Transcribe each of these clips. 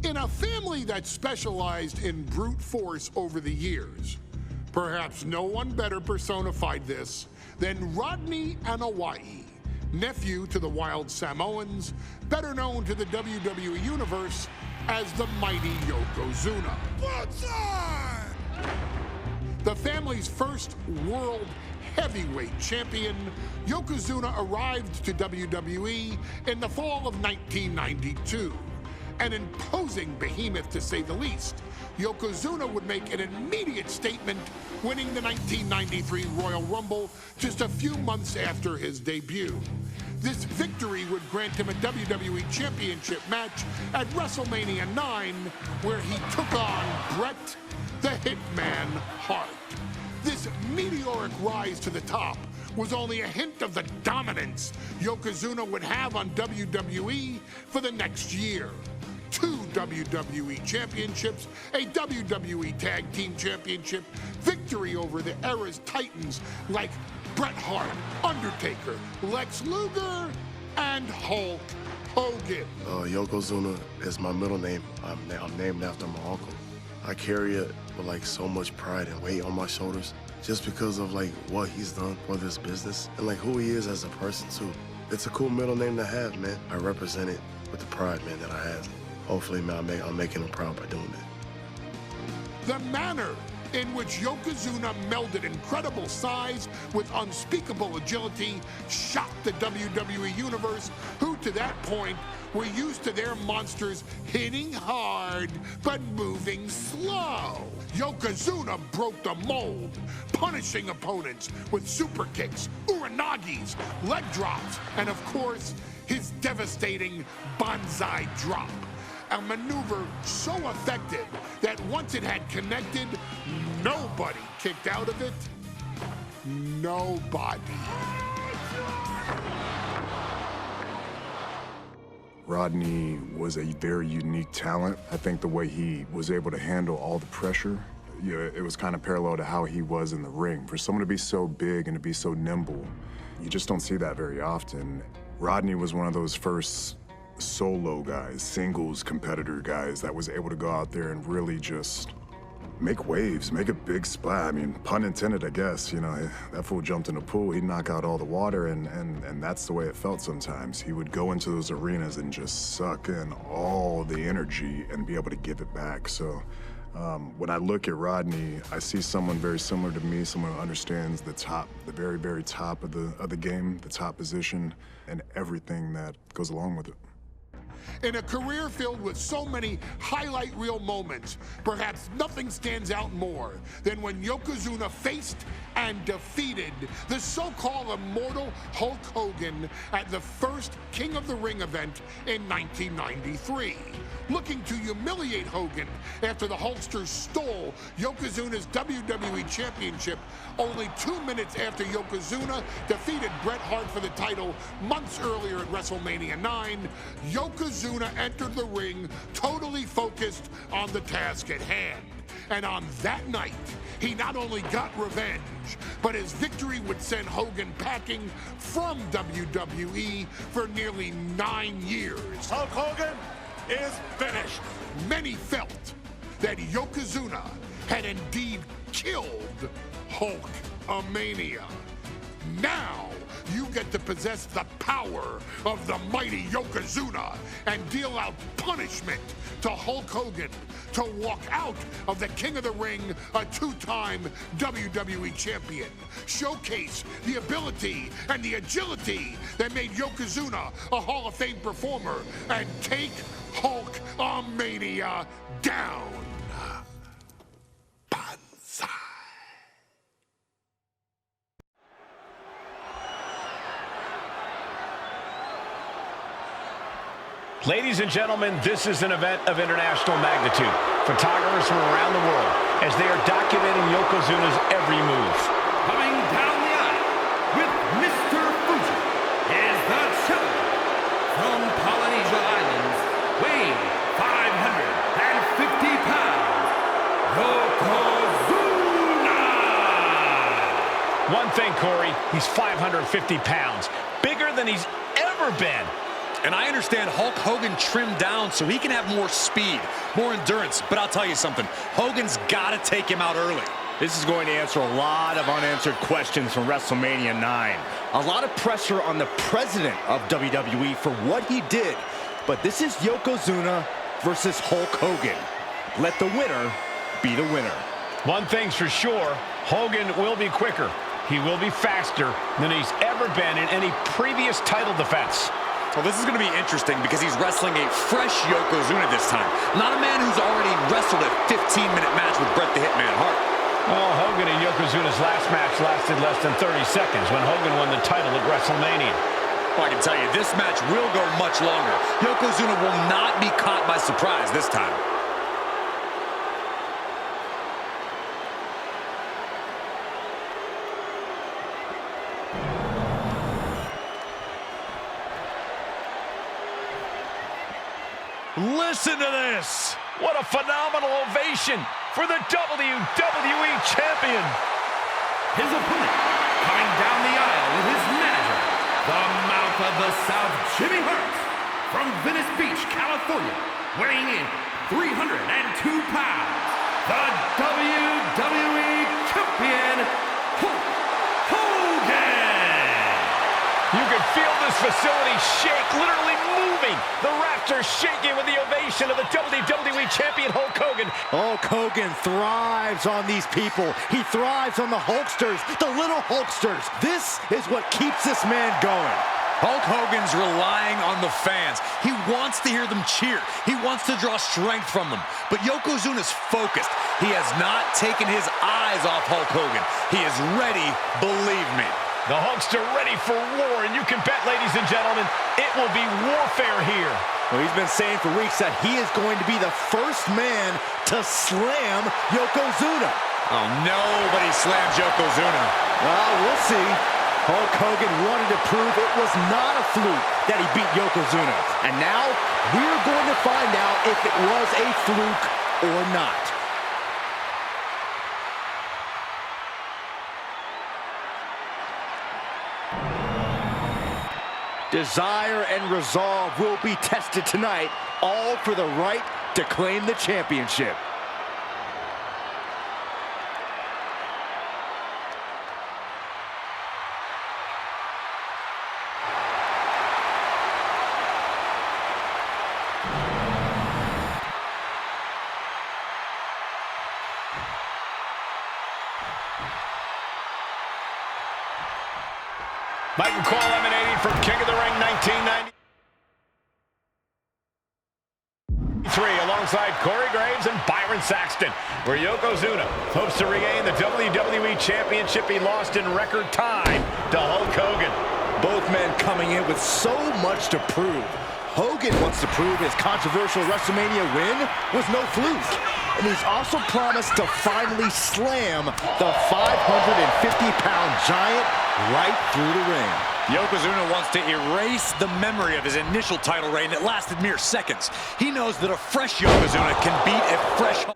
In a family that specialized in brute force over the years, perhaps no one better personified this than Rodney Anawai, nephew to the Wild Samoans, better known to the WWE Universe as the mighty yokozuna. The family's first world heavyweight champion, Yokozuna arrived to WWE in the fall of 1992. An imposing behemoth, to say the least, Yokozuna would make an immediate statement, winning the 1993 Royal Rumble just a few months after his debut. This victory would grant him a WWE Championship match at WrestleMania 9, where he took on Bret the Hitman Hart. This meteoric rise to the top was only a hint of the dominance Yokozuna would have on WWE for the next year. 2 WWE championships, a WWE Tag Team Championship, victory over the era's titans like Bret Hart, Undertaker, Lex Luger, and Hulk Hogan. Yokozuna is my middle name. I'm named after my uncle. I carry it with like so much pride and weight on my shoulders just because of like what he's done for this business and like who he is as a person too. It's a cool middle name to have, man. I represent it with the pride, man, that I have. Hopefully, man, I'm making him proud by doing it. The manner in which Yokozuna melded incredible size with unspeakable agility shocked the WWE Universe, who to that point were used to their monsters hitting hard but moving slow. Yokozuna broke the mold, punishing opponents with super kicks, uranagis, leg drops, and of course, his devastating banzai drop. A maneuver so effective that once it had connected, nobody kicked out of it. Nobody. Rodney was a very unique talent. I think the way he was able to handle all the pressure, it was kind of parallel to how he was in the ring. For someone to be so big and to be so nimble, you just don't see that very often. Rodney was one of those first solo guys, singles competitor guys that was able to go out there and really just make waves, make a big splash. I mean, pun intended, I guess. You know, that fool jumped in the pool, he'd knock out all the water, and that's the way it felt sometimes. He would go into those arenas and just suck in all the energy and be able to give it back. So when I look at Rodney, I see someone very similar to me, someone who understands the top, the very, very top of the game, the top position, and everything that goes along with it. In a career filled with so many highlight reel moments, perhaps nothing stands out more than when Yokozuna faced and defeated the so-called immortal Hulk Hogan at the first King of the Ring event in 1993. Looking to humiliate Hogan after the Hulkster stole Yokozuna's WWE Championship only 2 minutes after Yokozuna defeated Bret Hart for the title months earlier at WrestleMania 9, Yokozuna entered the ring totally focused on the task at hand. And on that night, he not only got revenge, but his victory would send Hogan packing from WWE for nearly 9 years. Hulk Hogan is finished. Many felt that Yokozuna had indeed killed Hulkamania. Now, you get to possess the power of the mighty Yokozuna and deal out punishment to Hulk Hogan to walk out of the King of the Ring, a 2-time WWE champion. Showcase the ability and the agility that made Yokozuna a Hall of Fame performer and take Hulkamania down. Banzai. Ladies and gentlemen, this is an event of international magnitude. Photographers from around the world as they are documenting Yokozuna's every move. Coming down the aisle with Mr. Fuji is the challenger from Polynesia Islands, weighing 550 pounds, Yokozuna! One thing, Corey, he's 550 pounds, bigger than he's ever been. And I understand Hulk Hogan trimmed down so he can have more speed, more endurance. But I'll tell you something, Hogan's got to take him out early. This is going to answer a lot of unanswered questions from WrestleMania 9. A lot of pressure on the president of WWE for what he did. But this is yokozuna versus Hulk Hogan. Let the winner be the winner. One thing's for sure, Hogan will be quicker. He will be faster than he's ever been in any previous title defense. Well, this is going to be interesting because he's wrestling a fresh yokozuna this time. Not a man who's already wrestled a 15-minute match with Bret the Hitman Hart. Well, Hogan and Yokozuna's last match lasted less than 30 seconds when Hogan won the title at WrestleMania. Well, I can tell you, this match will go much longer. Yokozuna will not be caught by surprise this time. Listen to this! What a phenomenal ovation for the WWE Champion! His opponent, coming down the aisle with his manager, the Mouth of the South, Jimmy Hart, from Venice Beach, California, weighing in 302 pounds, the WWE Champion, Hulk Hogan! You can feel this facility shake, literally moving. The rafters shaking with the ovation of the WWE Champion Hulk Hogan. Hulk Hogan thrives on these people. He thrives on the Hulksters, the little Hulksters. This is what keeps this man going. Hulk Hogan's relying on the fans. He wants to hear them cheer. He wants to draw strength from them. But Yokozuna's focused. He has not taken his eyes off Hulk Hogan. He is ready, believe me. The Hulkster ready for war, and you can bet, ladies and gentlemen, it will be warfare here. Well, he's been saying for weeks that he is going to be the first man to slam Yokozuna. Oh, nobody slams Yokozuna. Well, we'll see. Hulk Hogan wanted to prove it was not a fluke that he beat Yokozuna. And now, we're going to find out if it was a fluke or not. Desire and resolve will be tested tonight, all for the right to claim the championship. Michael Cole emanating from King of the Ring 1993 alongside Corey Graves and Byron Saxton, where Yokozuna hopes to regain the WWE Championship he lost in record time to Hulk Hogan. Both men coming in with so much to prove. Hogan wants to prove his controversial WrestleMania win was no fluke. And he's also promised to finally slam the 550-pound giant right through the ring. Yokozuna wants to erase the memory of his initial title reign that lasted mere seconds. He knows that a fresh Yokozuna can beat a fresh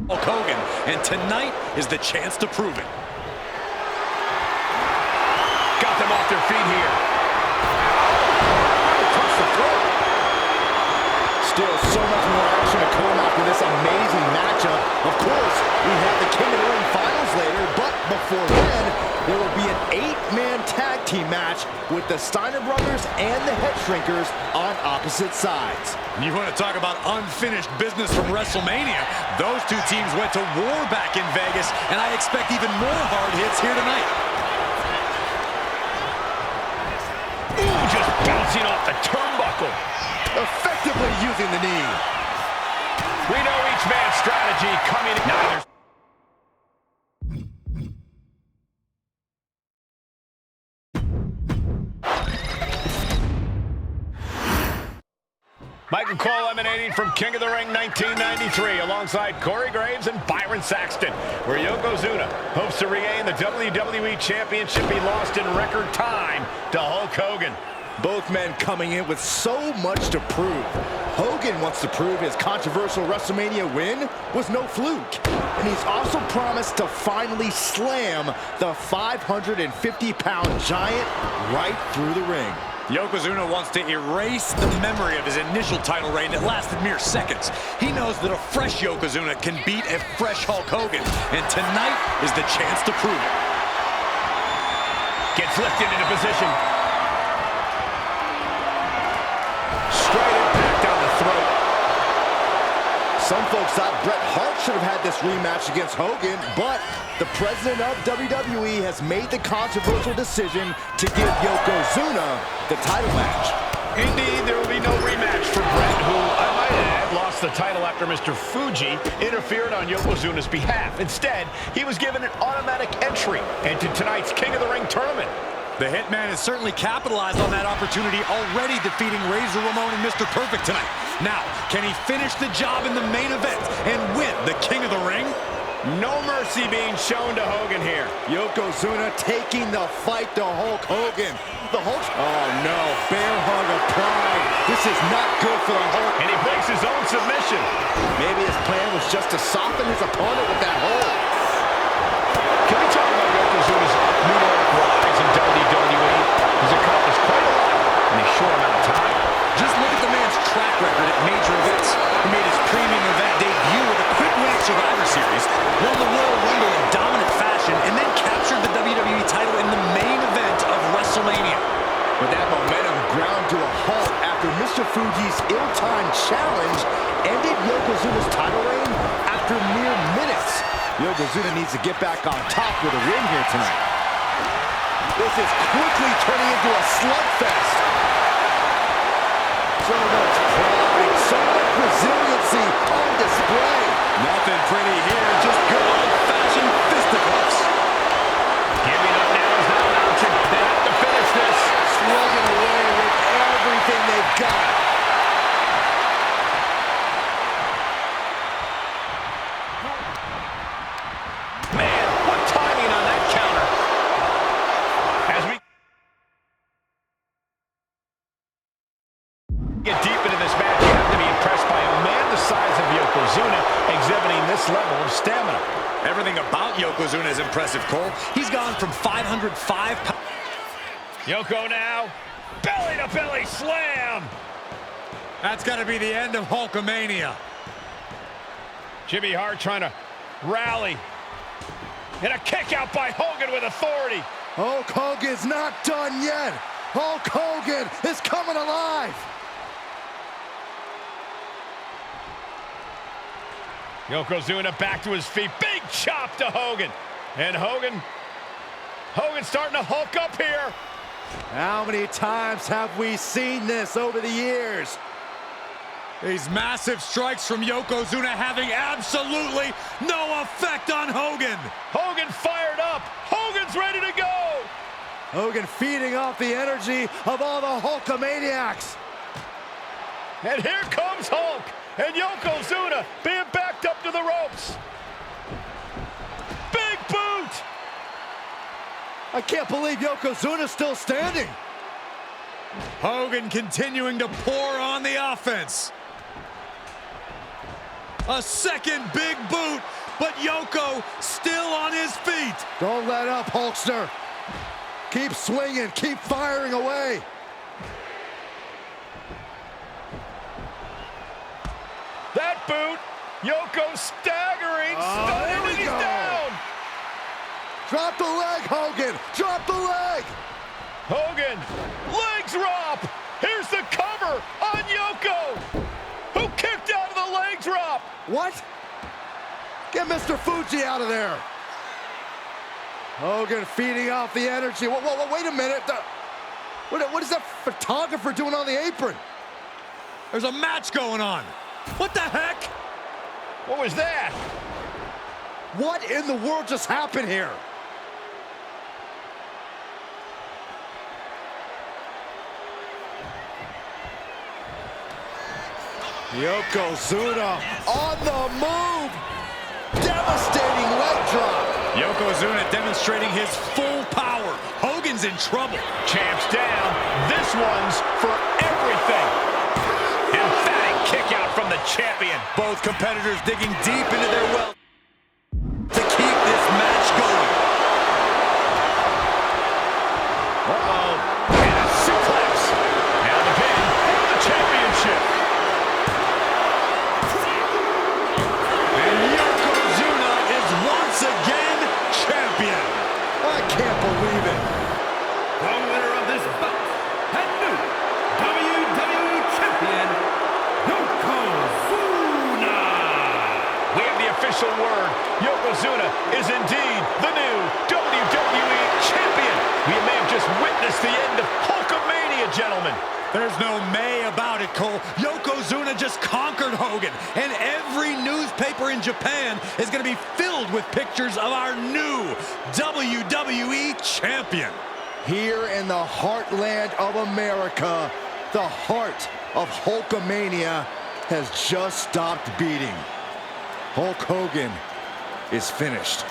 Hulk Hogan, and tonight is the chance to prove it. Got them off their feet here. Touch the throat. Still so much more action to come after this amazing matchup. Of course, we have the King of the Ring finals later, but before then, there will be an 8-man tag team match with the Steiner brothers and the Head Shrinkers on opposite sides. You want to talk about unfinished business from WrestleMania? Those two teams went to war back in Vegas, and I expect even more hard hits here tonight. Ooh, just bouncing off the turnbuckle. Effectively using the knee. We know each man's strategy coming. Now Michael Cole emanating from King of the Ring 1993 alongside Corey Graves and Byron Saxton, where Yokozuna hopes to regain the WWE Championship he lost in record time to Hulk Hogan. Both men coming in with so much to prove. Hogan wants to prove his controversial WrestleMania win was no fluke. And he's also promised to finally slam the 550-pound giant right through the ring. Yokozuna wants to erase the memory of his initial title reign that lasted mere seconds. He knows that a fresh Yokozuna can beat a fresh Hulk Hogan, and tonight is the chance to prove it. Gets lifted into position. Straight impact down the throat. Some folks thought Bret Hart should have had this rematch against Hogan, but the president of WWE has made the controversial decision to give Yokozuna the title match. Indeed, there will be no rematch for Bret, who, I might add, lost the title after Mr. Fuji interfered on Yokozuna's behalf. Instead, he was given an automatic entry into tonight's King of the Ring tournament. The Hitman has certainly capitalized on that opportunity, already defeating Razor Ramon and Mr. Perfect tonight. Now, can he finish the job in the main event and win the King of the Ring? No mercy being shown to Hogan here. Yokozuna taking the fight to Hulk Hogan. The Hulk, oh no, bear hug of pride. This is not good for the Hulk. And he breaks his own submission. Maybe his plan was just to soften his opponent with that hold. Can we talk about Yokozuna's meteoric rise in WWE? He's accomplished quite a lot in a short amount of time. Just look at the man's track record at major events. He made his premium event debut with a quick win at Survivor Series, won the Royal Rumble in dominant fashion, and then captured the WWE title in the main event of WrestleMania. But that momentum ground to a halt after Mr. Fuji's ill-timed challenge ended Yokozuna's title reign after mere minutes. Yokozuna needs to get back on top with a win here tonight. This is quickly turning into a slugfest. So much pride, so much resiliency on display. Nothing pretty here, just good old-fashioned fisticuffs. Giving up now is not an option. They have to finish this. Slugging away with everything they've got. Man, what timing on that counter. As we get deep into this match, you have to be impressed by a man the size of Yokozuna exhibiting this level of stamina. Everything about Yokozuna is impressive, Cole. He's gone from 505 pounds. Yoko now, belly-to-belly slam. That's got to be the end of Hulkamania. Jimmy Hart trying to rally. And a kick out by Hogan with authority. Hulk Hogan's not done yet. Hulk Hogan is coming alive. Yokozuna back to his feet. Big chop to Hogan. And Hogan's starting to hulk up here. How many times have we seen this over the years? These massive strikes from Yokozuna having absolutely no effect on Hogan. Hogan fired up. Hogan's ready to go. Hogan feeding off the energy of all the Hulkamaniacs. And here comes Hulk. And Yokozuna being backed up to the ropes. Big boot. I can't believe Yokozuna's still standing. Hogan continuing to pour on the offense. A second big boot, but Yoko still on his feet. Don't let up, Hulkster. Keep swinging, keep firing away. That boot, Yoko staggering, stunning, and he's down. Drop the leg, Hogan, drop the leg. Hogan, leg drop. Here's the cover on Yoko, who kicked out of the leg drop. What? Get Mr. Fuji out of there. Hogan feeding off the energy. Whoa, wait a minute. What is that photographer doing on the apron? There's a match going on. What the heck? What was that? What in the world just happened here? Yokozuna on the move. Devastating leg drop. Yokozuna demonstrating his full power. Hogan Hogan's in trouble. Champ's down. This one's for everything. Emphatic kick out from the champion. Both competitors digging deep into their well to keep this match going. Uh-oh. And a suplex. Now the pin for the championship. And Yokozuna is once again champion. I can't believe it. The winner of this bout and new WWE Champion, Yokozuna. We have the official word. Yokozuna is indeed the new WWE Champion. We may have just witnessed the end of Hulkamania, gentlemen. There's no may about it, Cole. Yokozuna just conquered Hogan, and every newspaper in Japan is going to be filled with pictures of our new WWE Champion. Here in the heartland of America, the heart of Hulkamania has just stopped beating. Hulk Hogan is finished.